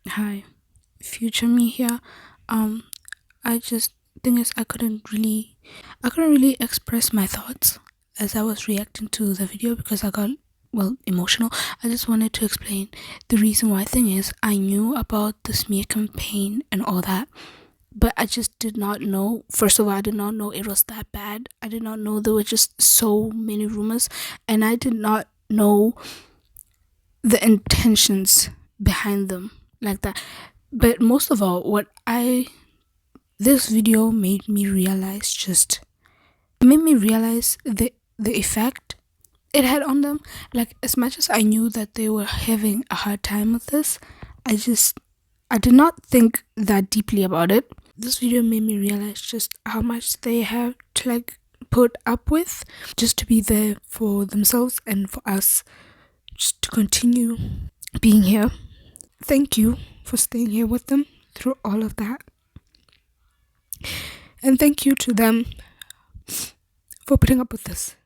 Hi, future me here. Um, I just thing is I couldn't really express my thoughts as I was reacting to the video because I got emotional. I just wanted to explain the reason why. Thing is, I knew about the smear campaign and all that, but I just did not know. First of all, I did not know it was that bad. I did not know there were just so many rumors, and I did not know the intentions behind them like that. But most of all, what I this video made me realize the effect it had on them. Like, as much as I knew that they were having a hard time with this, I did not think that deeply about it. This video made me realize just how much they have to put up with just to be there for themselves and for us just to continue being here. Thank you for staying here with them through all of that. And thank you to them for putting up with this.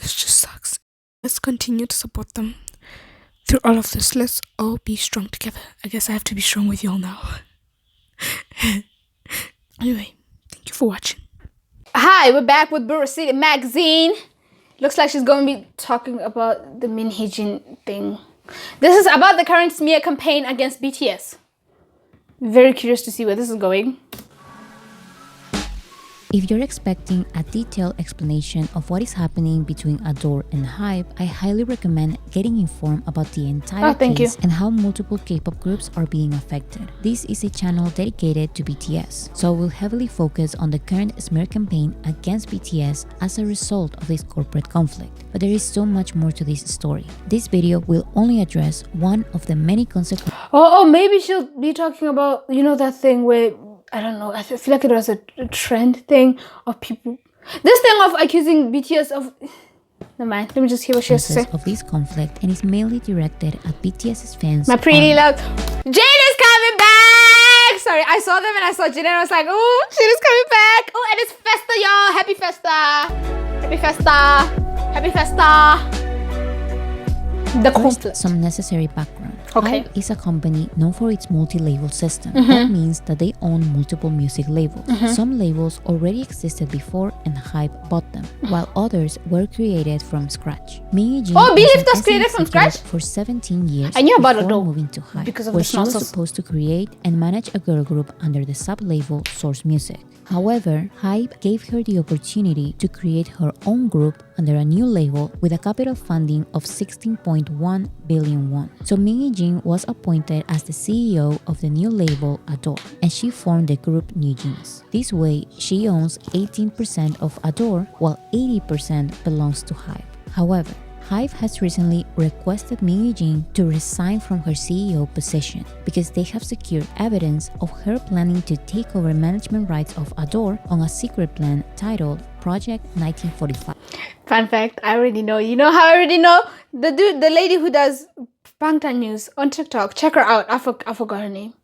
This just sucks. Let's continue to support them through all of this. Let's all be strong together. I guess I have to be strong with y'all now. Anyway, thank you for watching. Hi, we're back with Boracity Megazine. Looks like she's going to be talking about the Min Hee-jin thing. This is about the current smear campaign against BTS. Very curious to see where this is going. If you're expecting a detailed explanation of what is happening between Adore and HYBE, I highly recommend getting informed about the entire case and how multiple K-pop groups are being affected. This is a channel dedicated to BTS, so we'll heavily focus on the current smear campaign against BTS as a result of this corporate conflict. But there is so much more to this story. This video will only address one of the many consequences. Oh, maybe she'll be talking about, that thing where, I don't know, I feel like it was a trend thing of people. This thing of accusing BTS of... Never mind, let me just hear what she has to say. Of this conflict, and is mainly directed at BTS's fans. My pretty love. Jane is coming back! Sorry, I saw them and I saw Jane and I was like, oh, Jane is coming back! Oh, and it's Festa, y'all! Happy Festa! Happy Festa! Happy Festa! The conflict. Some necessary background. Okay. HYBE is a company known for its multi-label system. That means that they own multiple music labels. Some labels already existed before and HYBE bought them, while others were created from scratch. Min Hee-jin Believe was created from scratch? For 17 years I knew about it before though, moving to HYBE, because of where the she was sponsors. supposed to create and manage a girl group under the sub-label Source Music. However, HYBE gave her the opportunity to create her own group under a new label with a capital funding of 16.1 billion won. So Min Hee-jin was appointed as the CEO of the new label Adore, and she formed the group New Jeans. This way, she owns 18% of Adore, while 80% belongs to HYBE. However, HYBE has recently requested Min Hee-jin to resign from her CEO position because they have secured evidence of her planning to take over management rights of Adore on a secret plan titled Project 1945. Fun fact, I already know. You know how I already know? The lady who does Bangtan News on TikTok. Check her out. I forgot her name.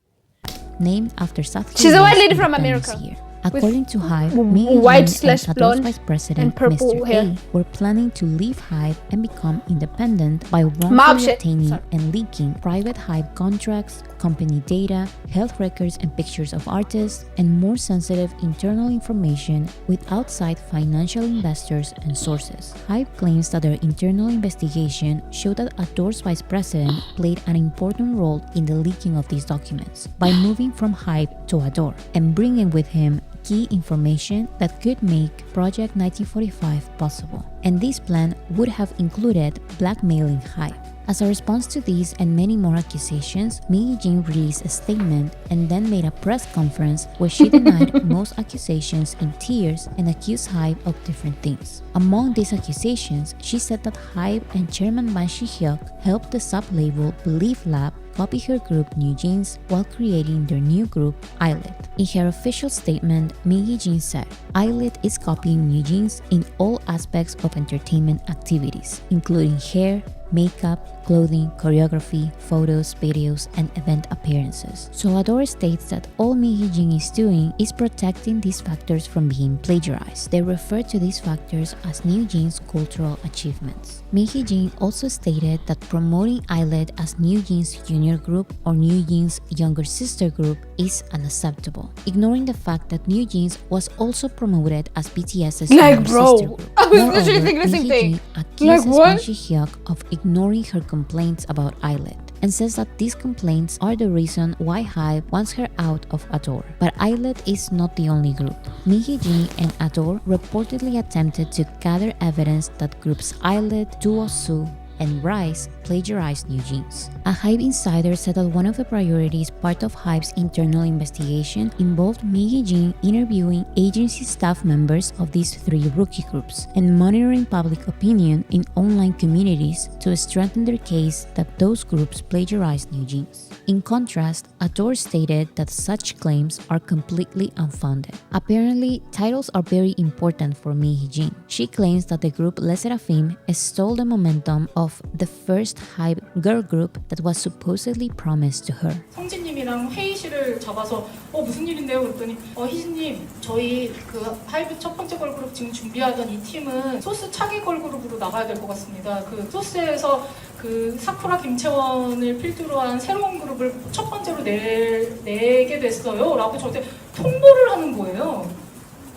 Named after South Korea's She's a white lady from America. Year. According to HYBE, white/blonde Vice President and purple Mr. hair. A were planning to leave HYBE and become independent by wrongfully obtaining and leaking private HYBE contracts, company data, health records and pictures of artists, and more sensitive internal information with outside financial investors and sources. HYBE claims that their internal investigation showed that Adore's vice president played an important role in the leaking of these documents by moving from HYBE to Adore and bringing with him key information that could make Project 1945 possible. And this plan would have included blackmailing HYBE. As a response to these and many more accusations, Min Hee-jin released a statement and then made a press conference where she denied most accusations in tears and accused HYBE of different things. Among these accusations, she said that HYBE and chairman Ban Si-hyuk helped the sub-label Believe Lab copy her group New Jeans while creating their new group Islet. In her official statement, Min Hee-jin said, Islet is copying New Jeans in all aspects of entertainment activities, including hair, makeup, clothing, choreography, photos, videos, and event appearances. So Adore states that all Mi Hee-jin is doing is protecting these factors from being plagiarized. They refer to these factors as New Jeans' cultural achievements. Mi Hee-jin also stated that promoting Islet as New Jeans' junior group or New Jeans' younger sister group is unacceptable, ignoring the fact that New Jeans was also promoted as BTS's younger sister group. I was literally thinking the same thing. Accuses Ban Shi-hyuk of ignoring her complaints about Islet and says that these complaints are the reason why HYBE wants her out of Adore. But Islet is not the only group. Mi Hee-jin and Adore reportedly attempted to gather evidence that groups Islet, Duo Su, and Rise plagiarized New Jeans. A HYBE insider said that one of the priorities part of HYBE's internal investigation involved Mi Hee-jin interviewing agency staff members of these three rookie groups and monitoring public opinion in online communities to strengthen their case that those groups plagiarized New Jeans. In contrast, Adore stated that such claims are completely unfounded. Apparently, titles are very important for Mi Hee-jin. She claims that the group Les Seraphim stole the momentum of the first HYBE girl group that was supposedly promised to her. 성진님이랑 회의실을 잡아서 무슨 일인데요? 그랬더니 희진님 저희 그 하이브 첫 번째 걸그룹 지금 준비하던 이 팀은 소스 차기 걸그룹으로 나가야 될 것 같습니다. 그 소스에서 그 사쿠라 김채원을 필두로 한 새로운 그룹을 첫 번째로 내게 됐어요. 라고 저한테 통보를 하는 거예요.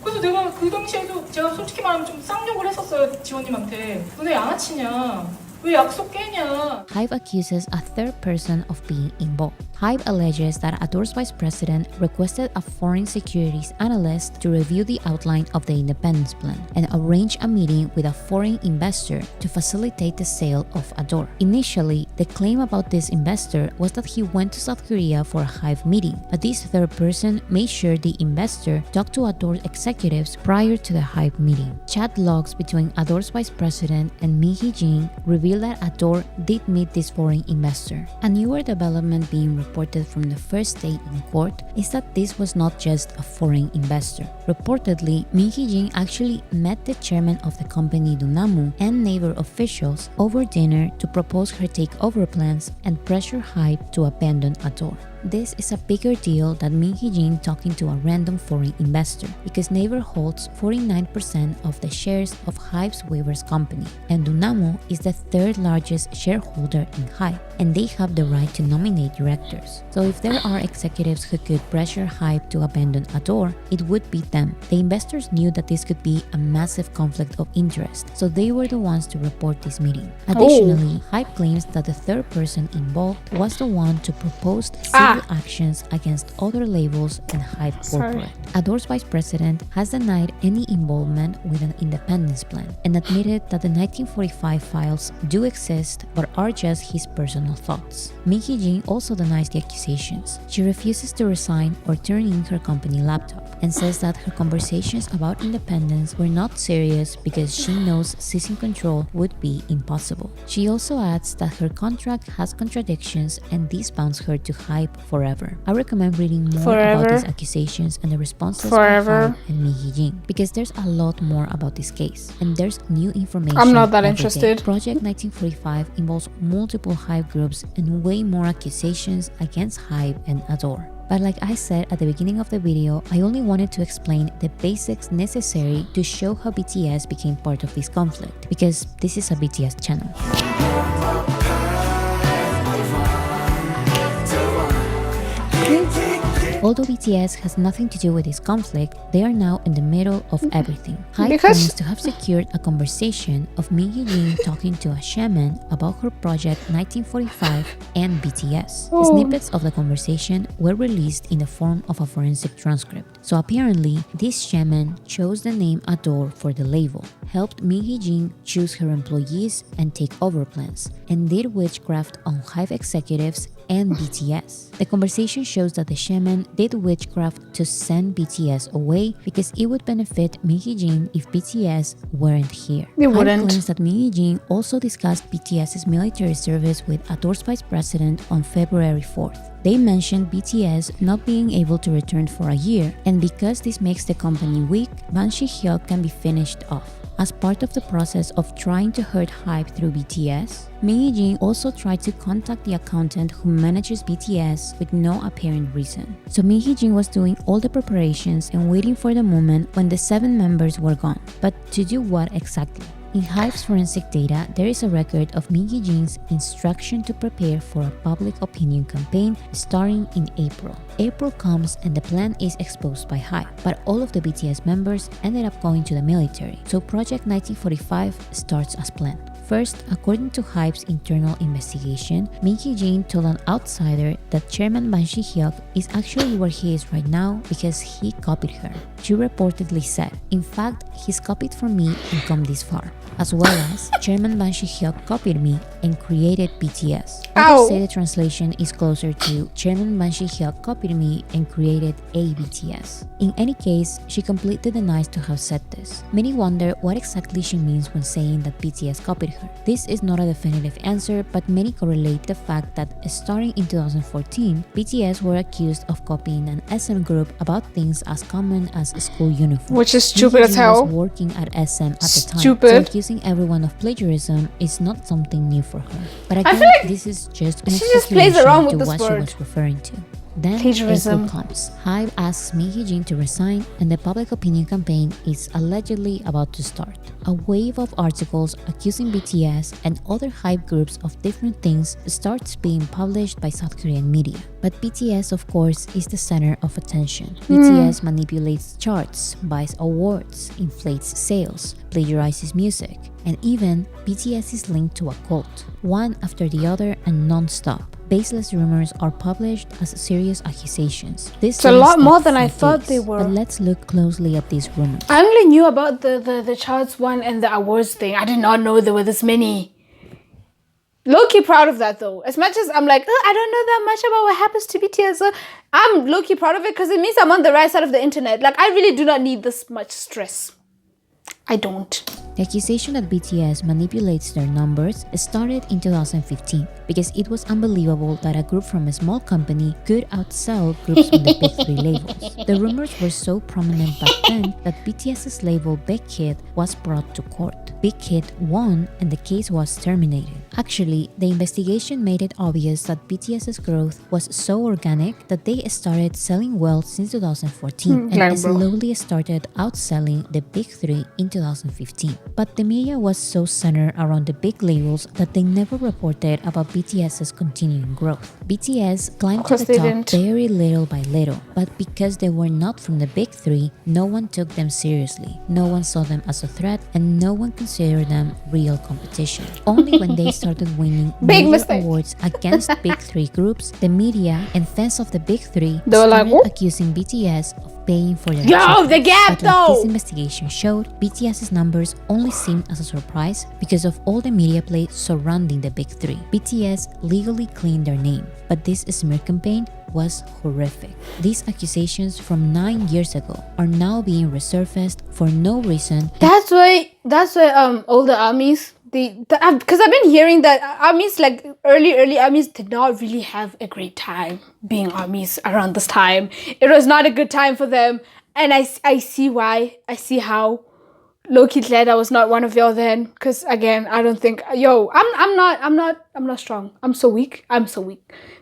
그래서 내가 그 당시에도 제가 솔직히 말하면 좀 쌍욕을 했었어요, 지원님한테. 너네 양아치냐? 왜 약속 깨냐? HYBE accuses a third person of being involved. HYBE alleges that Adore's vice president requested a foreign securities analyst to review the outline of the independence plan and arrange a meeting with a foreign investor to facilitate the sale of Adore. Initially, the claim about this investor was that he went to South Korea for a HYBE meeting, but this third person made sure the investor talked to Adore's executives prior to the HYBE meeting. Chat logs between Adore's vice president and Mi Hee-jin reveal that Adore did meet this foreign investor. A newer development being reported from the first day in court is that this was not just a foreign investor. Reportedly, Mi Hee-jin actually met the chairman of the company Dunamu and neighbor officials over dinner to propose her takeover plans and pressure HYBE to abandon Adore. This is a bigger deal than Mi Hee-jin talking to a random foreign investor because Naver holds 49% of the shares of HYBE's waivers company, and Dunamu is the third largest shareholder in HYBE, and they have the right to nominate directors. So if there are executives who could pressure HYBE to abandon Adore, it would be them. The investors knew that this could be a massive conflict of interest, so they were the ones to report this meeting. Additionally, HYBE claims that the third person involved was the one to propose civil actions against other labels and HYBE corporate. Adore's vice president has denied any involvement with an independence plan and admitted that the 1945 files do exist but are just his personal thoughts. Mi Hee-jin also denies the accusations. She refuses to resign or turn in her company laptop and says that her conversations about independence were not serious because she knows seizing control would be impossible. She also adds that her contract has contradictions and this bounds her to HYBE forever. I recommend reading more about these accusations and the responses of HYBE and Mi Hee-jin because there's a lot more about this case and there's new information. I'm not that interested. Project 1945 involves multiple HYBE groups and way more accusations against HYBE and Adore. But like I said at the beginning of the video, I only wanted to explain the basics necessary to show how BTS became part of this conflict, because this is a BTS channel. Although BTS has nothing to do with this conflict, they are now in the middle of everything. HYBE claims to have secured a conversation of Mi Hee-jin talking to a shaman about her project 1945 and BTS. Snippets of the conversation were released in the form of a forensic transcript. So apparently, this shaman chose the name Adore for the label, helped Mi Hee-jin choose her employees and take over plans, and did witchcraft on HYBE executives and BTS. The conversation shows that the shaman did witchcraft to send BTS away because it would benefit Mi Hee-jin if BTS weren't here. They wouldn't. HYBE claims that Mi Hee-jin also discussed BTS's military service with Adore's vice president on February 4th. They mentioned BTS not being able to return for a year, and because this makes the company weak, Ban Shi-hyuk can be finished off. As part of the process of trying to hurt HYBE through BTS, Min Hee-jin also tried to contact the accountant who manages BTS with no apparent reason. So Min Hee-jin was doing all the preparations and waiting for the moment when the 7 members were gone. But to do what exactly? In HYBE's forensic data, there is a record of Min Hee-jin's instruction to prepare for a public opinion campaign starting in April. April comes and the plan is exposed by HYBE, but all of the BTS members ended up going to the military. So Project 1945 starts as planned. First, according to HYBE's internal investigation, Min Hee-jin told an outsider that Chairman Ban Si-hyuk is actually where he is right now because he copied her. She reportedly said, "In fact, he's copied from me and come this far." As well as, Chairman Ban Si-hyuk copied me and created BTS. Others say the translation is closer to Chairman Ban Si-hyuk copied me and created a BTS. In any case, she completely denies to have said this. Many wonder what exactly she means when saying that BTS copied her. This is not a definitive answer, but many correlate the fact that starting in 2014, BTS were accused of copying an SM group about things as common as school uniforms. Which is stupid as hell. Was working at SM at the time, Stupid. so accusing everyone of plagiarism is not something new for her. But again, feel like this is just an she just plays exaggeration around with to this what word. she was referring to. Then Plagiarism. April comes. HYBE asks Min Hee-jin to resign and the public opinion campaign is allegedly about to start. A wave of articles accusing BTS and other HYBE groups of different things starts being published by South Korean media. But BTS, of course, is the center of attention. BTS manipulates charts, buys awards, inflates sales, plagiarizes music, and even BTS is linked to a cult, one after the other and non-stop. Baseless rumors are published as serious accusations. This It's a lot more than I thought they were. But let's look closely at these rumors. I only knew about the charts one and the awards thing. I did not know there were this many. Low-key proud of that though. As much as I'm like, I don't know that much about what happens to BTS. I'm low-key proud of it because it means I'm on the right side of the internet. Like, I really do not need this much stress. I don't. The accusation that BTS manipulates their numbers started in 2015 because it was unbelievable that a group from a small company could outsell groups on the big 3 labels. The rumors were so prominent back then that BTS's label Big Hit was brought to court. Big Hit won and the case was terminated. Actually, the investigation made it obvious that BTS's growth was so organic that they started selling well since 2014 and slowly started outselling the big 3 in 2015. But the media was so centered around the big labels that they never reported about BTS's continuing growth. BTS climbed to the top very little by little, but because they were not from the big 3, no one took them seriously. No one saw them as a threat and no one considered them real competition. Only when they started winning major awards against big 3 groups, the media and fans of the big 3 started accusing BTS of paying for their the gap but like this investigation showed, BTS's numbers only seemed as a surprise because of all the media play surrounding the big 3. BTS legally cleaned their name, but this smear campaign was horrific. These accusations from 9 years ago are now being resurfaced for no reason. That's why all the armies, because I've been hearing that armies, like early armies, did not really have a great time being armies around this time. It was not a good time for them, and I see why. I see how. Low-key glad I was not one of y'all then, because again, I don't think I'm not strong. I'm so weak.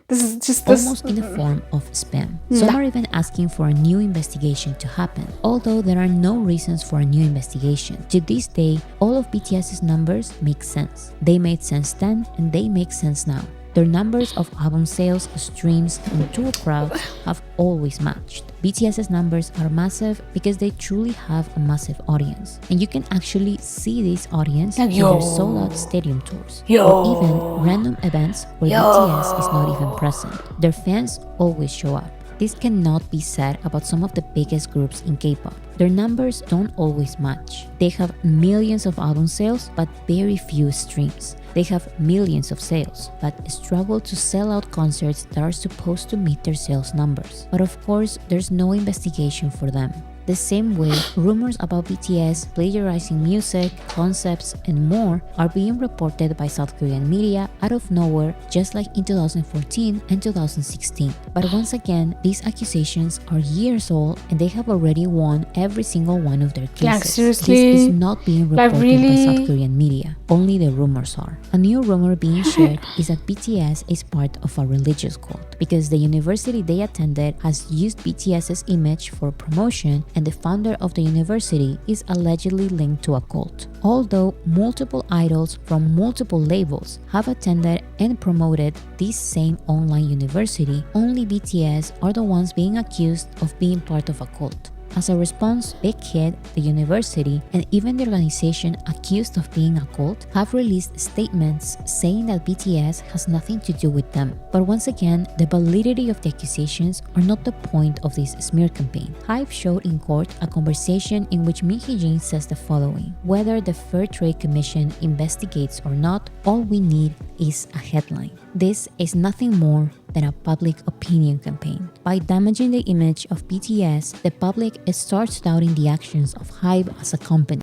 This is just almost in the form of spam. Some are even asking for a new investigation to happen, although there are no reasons for a new investigation. To this day, all of BTS's numbers make sense. They made sense then and they make sense now. Their numbers of album sales, streams, and tour crowds have always matched. BTS's numbers are massive because they truly have a massive audience. And you can actually see this audience in their sold-out stadium tours, or even random events where BTS is not even present. Their fans always show up. This cannot be said about some of the biggest groups in K-pop. Their numbers don't always match. They have millions of album sales, but very few streams. They have millions of sales, but struggle to sell out concerts that are supposed to meet their sales numbers. But of course, there's no investigation for them. The same way, rumors about BTS plagiarizing music, concepts, and more are being reported by South Korean media out of nowhere, just like in 2014 and 2016. But once again, these accusations are years old and they have already won every single one of their cases. Like, seriously? This is not being reported Like, really? by South Korean media, only the rumors are. A new rumor being shared is that BTS is part of a religious cult because the university they attended has used BTS's image for promotion, and the founder of the university is allegedly linked to a cult. Although multiple idols from multiple labels have attended and promoted this same online university, only BTS are the ones being accused of being part of a cult. As a response, Big Hit, the university, and even the organization accused of being a cult have released statements saying that BTS has nothing to do with them. But once again, the validity of the accusations are not the point of this smear campaign. HYBE showed in court a conversation in which Min Hee-jin says the following: "Whether the Fair Trade Commission investigates or not, all we need is a headline." This is nothing more than a public opinion campaign. By damaging the image of BTS, the public starts doubting the actions of HYBE as a company.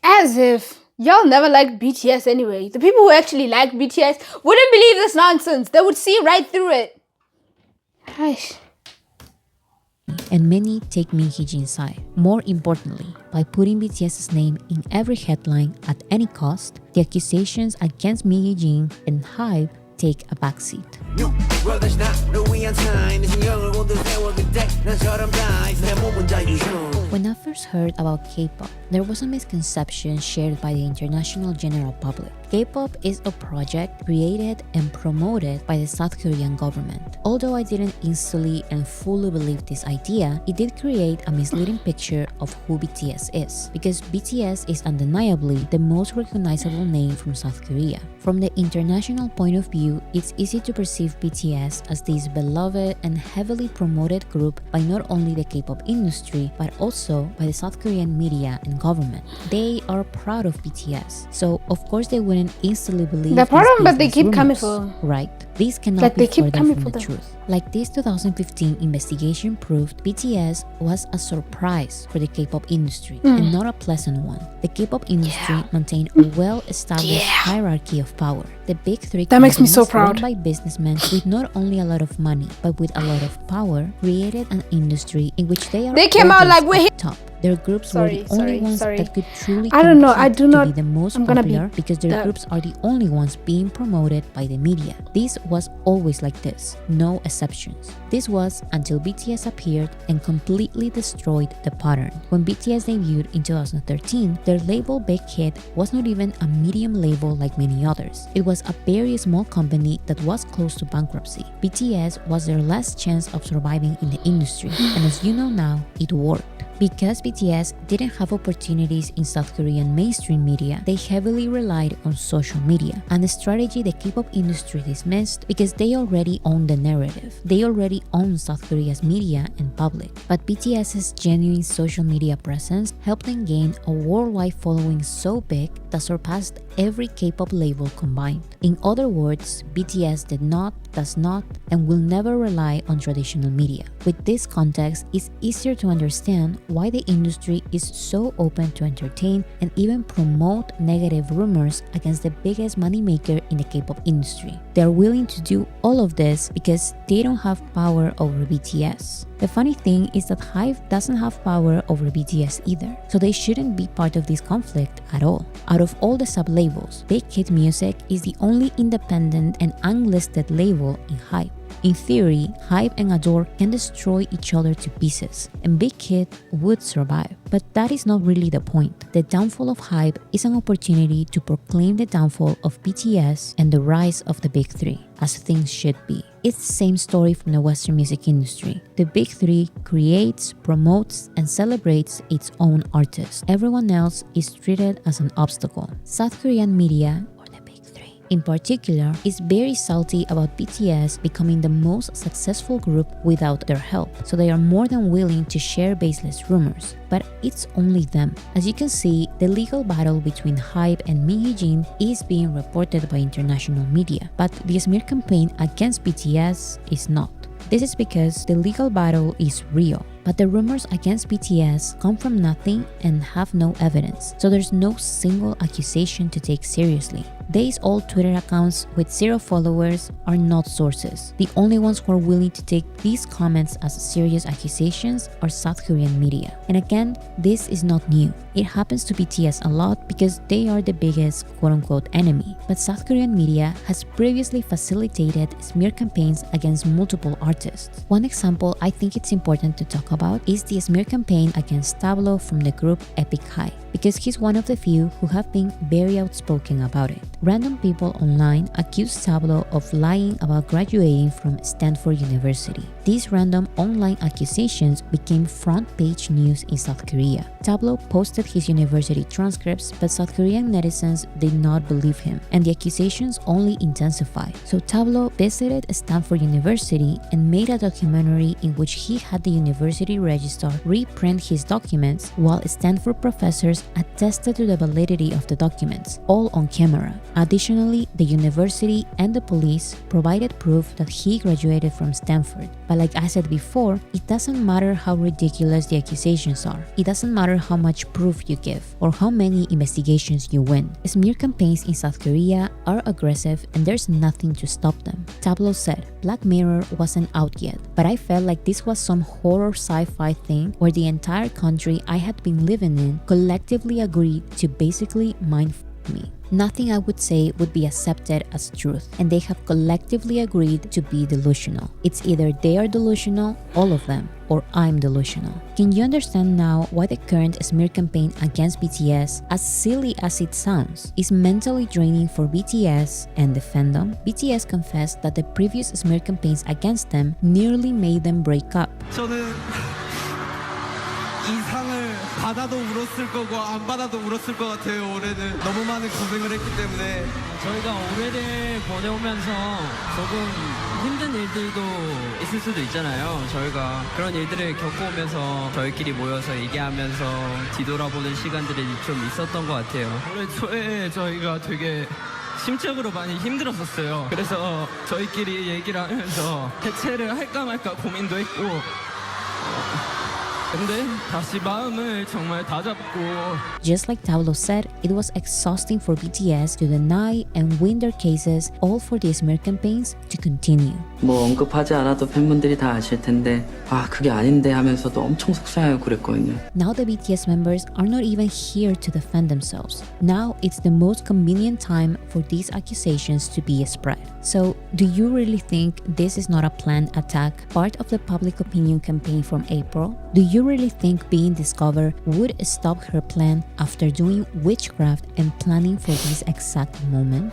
As if y'all never liked BTS anyway. The people who actually like BTS wouldn't believe this nonsense. They would see right through it. Gosh. And many take Min Hee-jin's side. More importantly, by putting BTS's name in every headline at any cost, the accusations against Min Hee-jin and HYBE take a backseat. When I first heard about K-pop, there was a misconception shared by the international general public. K-pop is a project created and promoted by the South Korean government. Although I didn't instantly and fully believe this idea, it did create a misleading picture of who BTS is, because BTS is undeniably the most recognizable name from South Korea. From the international point of view, it's easy to perceive BTS as this beloved and heavily promoted group by not only the K-pop industry, but also by the South Korean media and government. They are proud of BTS, so of course they wouldn't instantly believe They're proud of them, but they these keep coming rumors. for. Right. These cannot Like, be they keep further coming from for the them. truth. Like this 2015 investigation proved, BTS was a surprise for the K-pop industry and not a pleasant one. The K-pop industry maintained a well-established hierarchy of power. The big three That makes me so companies run proud. by businessmen with not only a lot of money, but with a lot of power, created an industry in which they are They came out always like, we're at the top. Their groups were the only ones that could truly I don't know, I compete do to not- be the most I'm gonna be popular because their the- groups are the only ones being promoted by the media. This was always like this, no exceptions. This was until BTS appeared and completely destroyed the pattern. When BTS debuted in 2013, their label Big Hit was not even a medium label like many others. It was a very small company that was close to bankruptcy. BTS was their last chance of surviving in the industry, and as you know now, it worked. Because BTS didn't have opportunities in South Korean mainstream media, they heavily relied on social media, and a strategy the K-pop industry dismissed because they already owned the narrative. They already owned South Korea's media and public. But BTS's genuine social media presence helped them gain a worldwide following so big that surpassed every K-pop label combined. In other words, BTS did not, does not, and will never rely on traditional media. With this context, it's easier to understand why the industry is so open to entertain and even promote negative rumors against the biggest moneymaker in the K-pop industry. They are willing to do all of this because they don't have power over BTS. The funny thing is that HYBE doesn't have power over BTS either, so they shouldn't be part of this conflict at all. Out of all the sub-labels, Big Hit Music is the only independent and unlisted label in HYBE. In theory, HYBE and Adore can destroy each other to pieces, and Big Hit would survive. But that is not really the point. The downfall of HYBE is an opportunity to proclaim the downfall of BTS and the rise of the Big Three, as things should be. It's the same story from the Western music industry. The Big Three creates, promotes, and celebrates its own artists. Everyone else is treated as an obstacle. South Korean media, in particular, is very salty about BTS becoming the most successful group without their help, so they are more than willing to share baseless rumors. But it's only them. As you can see, the legal battle between HYBE and Min Hee-jin is being reported by international media, but the smear campaign against BTS is not. This is because the legal battle is real. But the rumors against BTS come from nothing and have no evidence, so there's no single accusation to take seriously. These old Twitter accounts with 0 followers are not sources. The only ones who are willing to take these comments as serious accusations are South Korean media. And again, this is not new. It happens to BTS a lot because they are the biggest quote-unquote enemy. But South Korean media has previously facilitated smear campaigns against multiple artists. One example I think it's important to talk about is the smear campaign against Tablo from the group Epic High, because he's one of the few who have been very outspoken about it. Random people online accused Tablo of lying about graduating from Stanford University. These random online accusations became front-page news in South Korea. Tablo posted his university transcripts, but South Korean netizens did not believe him, and the accusations only intensified. So Tablo visited Stanford University and made a documentary in which he had the university registrar reprint his documents, while Stanford professors attested to the validity of the documents, all on camera. Additionally, the university and the police provided proof that he graduated from Stanford. But like I said before, it doesn't matter how ridiculous the accusations are. It doesn't matter how much proof you give or how many investigations you win. Smear campaigns in South Korea are aggressive and there's nothing to stop them. Tablo said, Black Mirror wasn't out yet, but I felt like this was some horror sci-fi thing where the entire country I had been living in collectively agreed to basically mind me. Nothing I would say would be accepted as truth, and they have collectively agreed to be delusional. It's either they are delusional, all of them, or I'm delusional. Can you understand now why the current smear campaign against BTS, as silly as it sounds, is mentally draining for BTS and the fandom? BTS confessed that the previous smear campaigns against them nearly made them break up. 이 상을 받아도 울었을 거고 안 받아도 울었을 것 같아요. 올해는 너무 많은 고생을 했기 때문에 저희가 올해를 보내오면서 조금 힘든 일들도 있을 수도 있잖아요. 저희가 그런 일들을 겪어오면서 저희끼리 모여서 얘기하면서 뒤돌아보는 시간들이 좀 있었던 것 같아요. 올해 초에 저희가 되게 심적으로 많이 힘들었었어요. 그래서 저희끼리 얘기를 하면서 해체를 할까 말까 고민도 했고 근데 다시 마음을 정말 다잡고 Just like Tablo said, it was exhausting for BTS to deny and win their cases, all for the smear campaigns to continue. 뭐 언급하지 않아도 팬분들이 다 아실 텐데 그게 아닌데 하면서도 엄청 속상하고 그랬거든요. Now the BTS members are not even here to defend themselves. Now it's the most convenient time for these accusations to be spread. So, do you really think this is not a planned attack, part of the public opinion campaign from April? Do you really think being discovered would stop her plan after doing witchcraft and planning for this exact moment?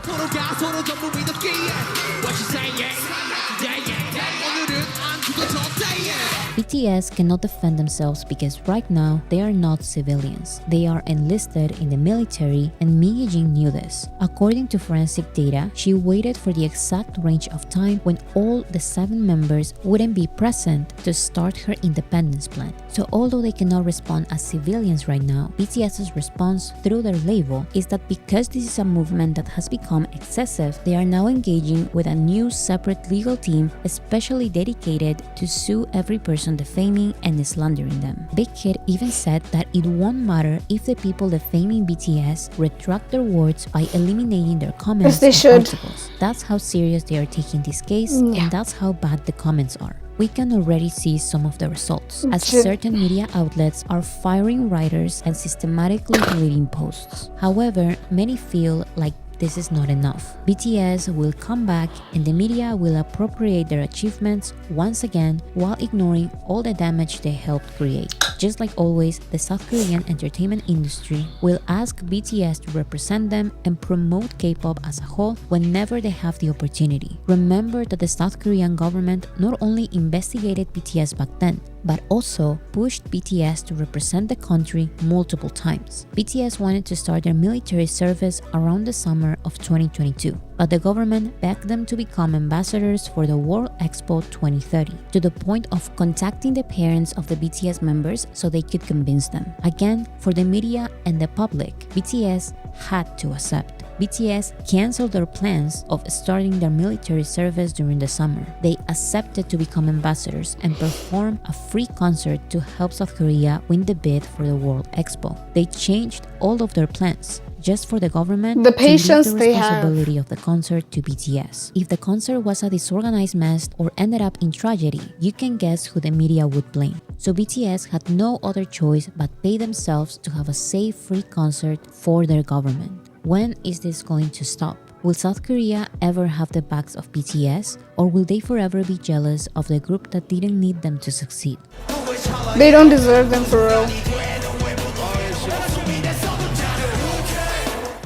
BTS cannot defend themselves because right now they are not civilians. They are enlisted in the military, and Mi Yijing knew this. According to forensic data, she waited for the exact range of time when all the 7 members wouldn't be present to start her independence plan. So although they cannot respond as civilians right now, BTS's response through their label is that because this is a movement that has become excessive, they are now engaging with a new separate legal team especially dedicated to sue every person defaming and slandering them. Big Hit even said that it won't matter if the people defaming BTS retract their words by eliminating their comments Yes, they and should. articles. That's how serious they are taking this case, and that's how bad the comments are. We can already see some of the results, as certain media outlets are firing writers and systematically deleting posts. However, many feel like this is not enough. BTS will come back and the media will appropriate their achievements once again while ignoring all the damage they helped create. Just like always, the South Korean entertainment industry will ask BTS to represent them and promote K-pop as a whole whenever they have the opportunity. Remember that the South Korean government not only investigated BTS back then, but also pushed BTS to represent the country multiple times. BTS wanted to start their military service around the summer of 2022, but the government begged them to become ambassadors for the World Expo 2030, to the point of contacting the parents of the BTS members so they could convince them. Again, for the media and the public, BTS had to accept. BTS canceled their plans of starting their military service during the summer. They accepted to become ambassadors and perform a free concert to help South Korea win the bid for the World Expo. They changed all of their plans just for the government The to leave patience the they have. responsibility of the concert to BTS. If the concert was a disorganized mess or ended up in tragedy, you can guess who the media would blame. So BTS had no other choice but pay themselves to have a safe, free concert for their government. When is this going to stop? Will South Korea ever have the backs of BTS, or will they forever be jealous of the group that didn't need them to succeed? They don't deserve them for real.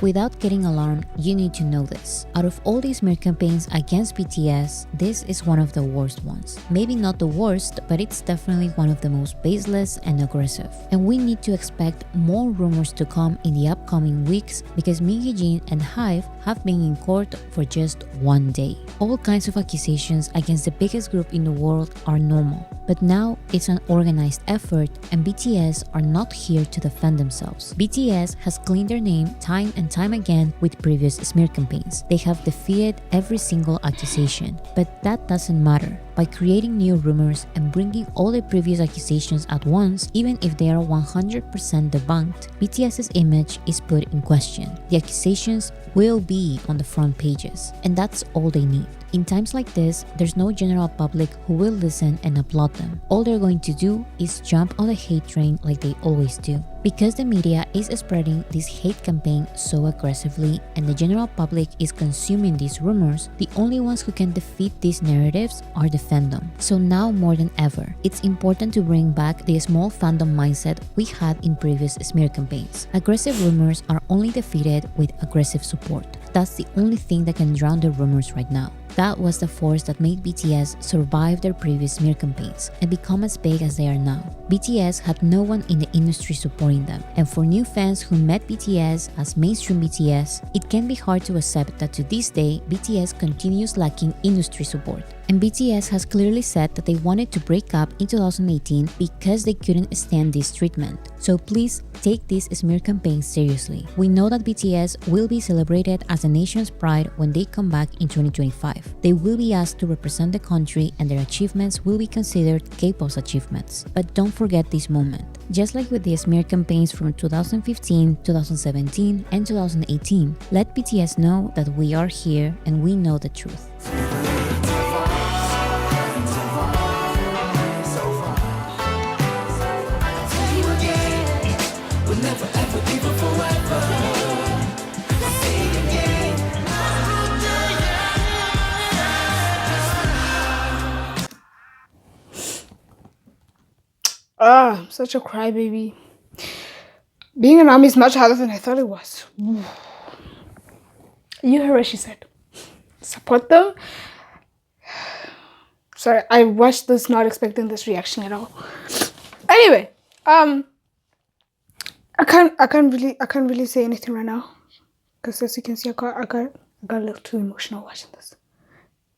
Without getting alarmed, you need to know this. Out of all these smear campaigns against BTS, this is one of the worst ones. Maybe not the worst, but it's definitely one of the most baseless and aggressive. And we need to expect more rumors to come in the upcoming weeks because Megazine and HYBE have been in court for just one day. All kinds of accusations against the biggest group in the world are normal. But now it's an organized effort and BTS are not here to defend themselves. BTS has cleaned their name time and time again with previous smear campaigns. They have defeated every single accusation, but that doesn't matter. By creating new rumors and bringing all the previous accusations at once, even if they are 100% debunked, BTS's image is put in question. The accusations will be on the front pages, and that's all they need. In times like this, there's no general public who will listen and applaud them. All they're going to do is jump on the hate train like they always do. Because the media is spreading this hate campaign so aggressively and the general public is consuming these rumors, the only ones who can defeat these narratives are the fandom. So now more than ever, it's important to bring back the small fandom mindset we had in previous smear campaigns. Aggressive rumors are only defeated with aggressive support. That's the only thing that can drown the rumors right now. That was the force that made BTS survive their previous smear campaigns and become as big as they are now. BTS had no one in the industry supporting them, and for new fans who met BTS as mainstream BTS, it can be hard to accept that to this day, BTS continues lacking industry support. And BTS has clearly said that they wanted to break up in 2018 because they couldn't stand this treatment. So please take this smear campaign seriously. We know that BTS will be celebrated as a nation's pride when they come back in 2025. They will be asked to represent the country and their achievements will be considered K-pop's achievements. But don't forget this moment. Just like with the smear campaigns from 2015, 2017, and 2018, let BTS know that we are here and we know the truth. I'm such a crybaby. Being an army is much harder than I thought it was. You heard what she said. Support them. Sorry, I watched this not expecting this reaction at all. Anyway, I can't really say anything right now because as you can see, I got a little too emotional watching this.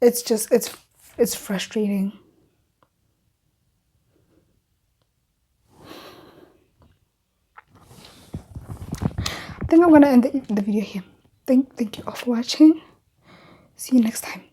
It's frustrating. I think I'm gonna end the video here. Thank you all for watching. See you next time.